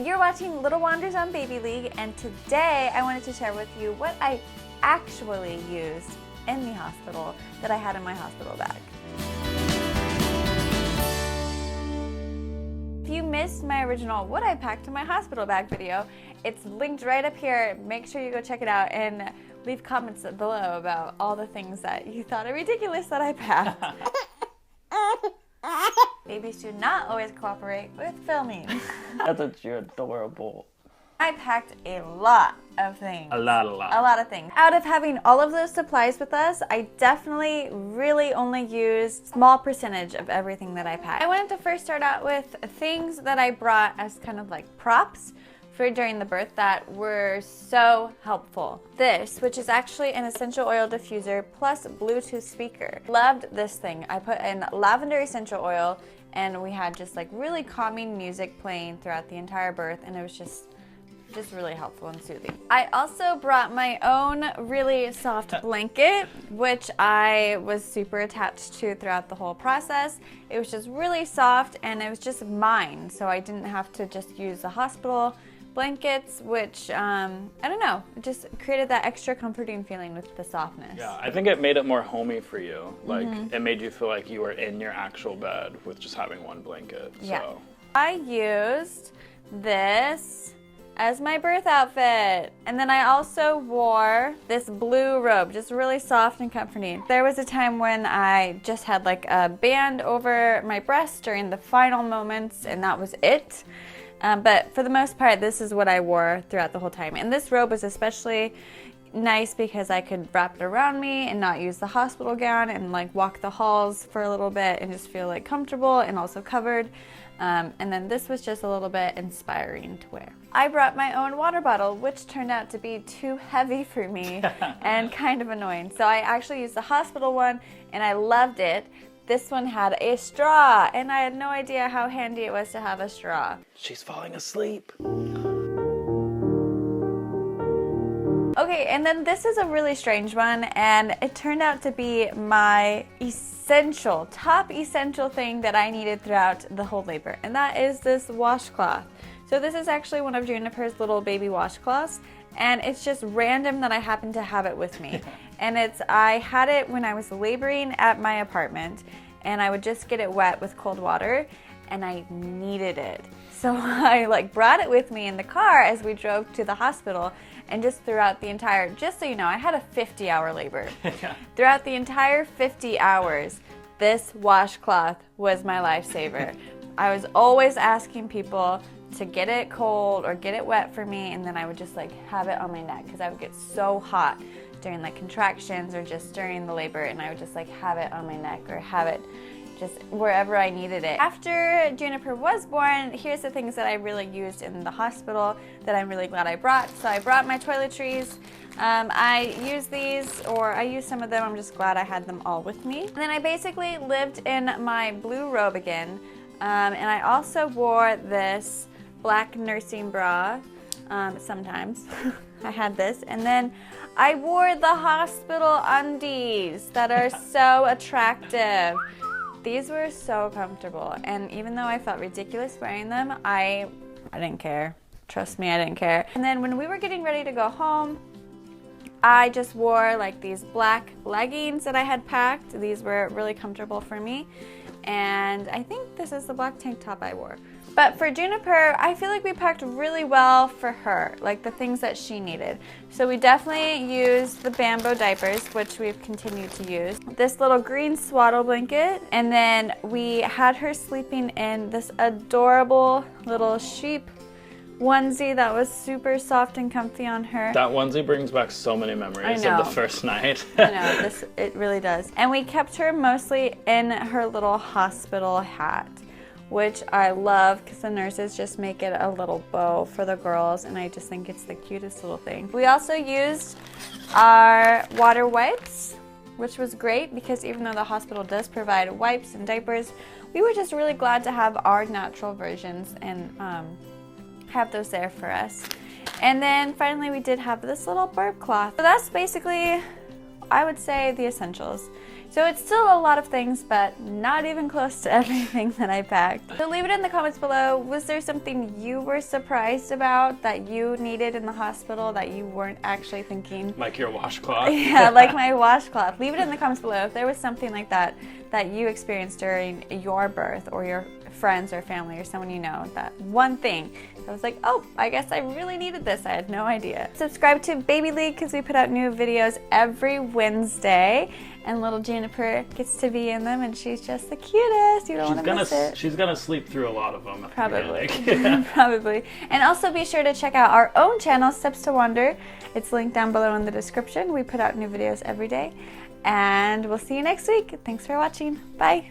You're watching Little Wonders on BabyLeague, and today I wanted to share with you what I actually used in the hospital that I had in my hospital bag. If you missed my original what I packed in my hospital bag video, it's linked right up here. Make sure you go check it out and leave comments below about all the things that you thought are ridiculous that I packed. Babies do not always cooperate with filming. That's you're adorable. I packed a lot of things. A lot. A lot of things. Out of having all of those supplies with us, I definitely really only used a small percentage of everything that I packed. I wanted to first start out with things that I brought as kind of like props for during the birth that were so helpful. This, which is actually an essential oil diffuser plus Bluetooth speaker. Loved this thing. I put in lavender essential oil and we had just like really calming music playing throughout the entire birth, and it was just really helpful and soothing. I also brought my own really soft blanket, which I was super attached to throughout the whole process. It was just really soft and it was just mine, so I didn't have to just use the hospital blankets, which, I don't know, it just created that extra comforting feeling with the softness. Yeah, I think it made it more homey for you. Like, it made you feel like you were in your actual bed with just having one blanket. Yeah. So. I used this as my birth outfit. And then I also wore this blue robe, just really soft and comforting. There was a time when I just had like a band over my breast during the final moments, and that was it. But for the most part, this is what I wore throughout the whole time. And this robe was especially nice because I could wrap it around me and not use the hospital gown and like walk the halls for a little bit and just feel like comfortable and also covered. And then this was just a little bit inspiring to wear. I brought my own water bottle, which turned out to be too heavy for me and kind of annoying. So I actually used the hospital one and I loved it. This one had a straw, and I had no idea how handy it was to have a straw. She's falling asleep. Okay, and then this is a really strange one, and it turned out to be my top essential thing that I needed throughout the whole labor, and that is this washcloth. So this is actually one of Juniper's little baby washcloths, and it's just random that I happen to have it with me. And I had it when I was laboring at my apartment, and I would just get it wet with cold water, and I needed it. So I like brought it with me in the car as we drove to the hospital, and just throughout the entire, just so you know, I had a 50-hour labor. Yeah. Throughout the entire 50 hours, this washcloth was my lifesaver. I was always asking people to get it cold or get it wet for me, and then I would just like have it on my neck because I would get so hot during like contractions or just during the labor, and I would just like have it on my neck or have it just wherever I needed it. After Juniper was born, here's the things that I really used in the hospital that I'm really glad I brought. So I brought my toiletries. I use these, or I use some of them. I'm just glad I had them all with me. And then I basically lived in my blue robe again, and I also wore this black nursing bra sometimes. I had this, and then I wore the hospital undies that are so attractive. These were so comfortable, and even though I felt ridiculous wearing them, I didn't care. Trust me, I didn't care. And then when we were getting ready to go home, I just wore like these black leggings that I had packed. These were really comfortable for me, and I think this is the black tank top I wore. But for Juniper, I feel like we packed really well for her, like the things that she needed. So we definitely used the Bamboo diapers, which we've continued to use. This little green swaddle blanket, and then we had her sleeping in this adorable little sheep onesie that was super soft and comfy on her. That onesie brings back so many memories of the first night. I know, it really does. And we kept her mostly in her little hospital hat, which I love because the nurses just make it a little bow for the girls, and I just think it's the cutest little thing. We also used our water wipes, which was great because even though the hospital does provide wipes and diapers, we were just really glad to have our natural versions and have those there for us. And then finally we did have this little burp cloth. So that's basically, I would say, the essentials. So it's still a lot of things, but not even close to everything that I packed. So leave it in the comments below. Was there something you were surprised about that you needed in the hospital that you weren't actually thinking? Like your washcloth? Yeah, like my washcloth. Leave it in the comments below if there was something like that that you experienced during your birth, or your friends or family or someone you know, that one thing I was like, oh, I guess I really needed this. I had no idea. Subscribe to BabyLeague because we put out new videos every Wednesday, and little Juniper gets to be in them, and she's just the cutest. You don't want to miss it. She's gonna sleep through a lot of them. Probably. Probably. And also be sure to check out our own channel, Steps to Wonder. It's linked down below in the description. We put out new videos every day. And we'll see you next week. Thanks for watching. Bye.